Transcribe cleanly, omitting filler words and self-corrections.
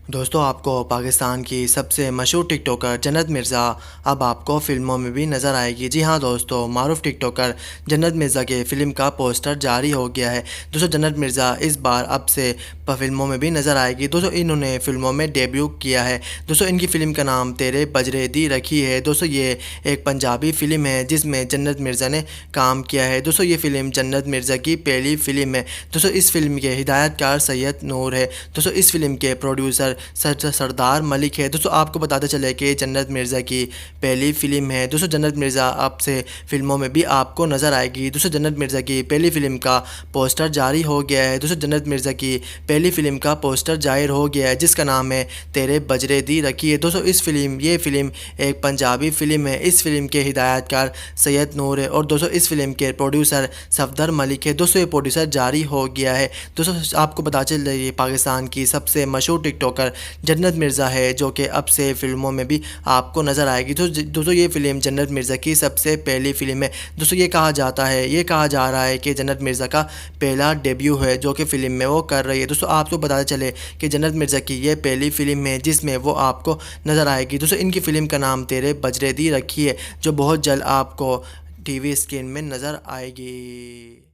دوستوں آپ کو پاکستان کی سب سے مشہور ٹک ٹاکر جنت مرزا اب آپ کو فلموں میں بھی نظر آئے گی۔ جی ہاں دوستوں، معروف ٹک ٹاکر جنت مرزا کے فلم کا پوسٹر جاری ہو گیا ہے۔ دوستوں جنت مرزا اس بار اب سے فلموں میں بھی نظر آئے گی۔ دوستوں انہوں نے فلموں میں ڈیبیو کیا ہے۔ دوستوں ان کی فلم کا نام تیرے بجرے دی رکھی ہے۔ دوستوں یہ ایک پنجابی فلم ہے جس میں جنت مرزا نے کام کیا ہے۔ دوستوں یہ فلم جنت مرزا کی پہلی فلم ہے۔ دوستوں اس فلم کے ہدایت کار سید نور ہے۔ دوستوں اس فلم کے پروڈیوسر سردار ملک ہے۔ دوستوں آپ کو بتاتے چلے کہ جنت مرزا کی پہلی فلم ہے۔ دوستوں جنت مرزا اب سے فلموں میں بھی آپ کو نظر آئے گی۔ دوستوں جنت مرزا کی پہلی فلم کا پوسٹر جاری ہو گیا ہے۔ دوستوں جنت مرزا کی پہلی فلم کا پوسٹر ظاہر ہو گیا ہے جس کا نام ہے تیرے بجرے دی رکھی ہے۔ دوستوں یہ فلم ایک پنجابی فلم ہے۔ اس فلم کے ہدایت کار سید نور ہے اور دوستوں اس فلم کے پروڈیوسر صفدر ملک ہے۔ دوستوں یہ پروڈیوسر جاری ہو گیا ہے۔ دوستوں آپ کو بتا چل رہی ہے پاکستان کی سب سے مشہور ٹک ٹاکر جنت مرزا ہے جو کہ اب سے فلموں میں بھی آپ کو نظر آئے گی۔ دوستوں یہ فلم جنت مرزا کی سب سے پہلی فلم ہے۔ دوستوں یہ کہا جا رہا ہے کہ جنت مرزا کا پہلا ڈیبیو ہے جو کہ فلم میں وہ کر رہی ہے۔ دوستوں آپ کو بتاتے چلے کہ جنت مرزا کی یہ پہلی فلم ہے جس میں وہ آپ کو نظر آئے گی۔ دوستوں ان کی فلم کا نام تیرے بجرے دی رکھی ہے جو بہت جلد آپ کو ٹی وی اسکرین میں نظر آئے گی۔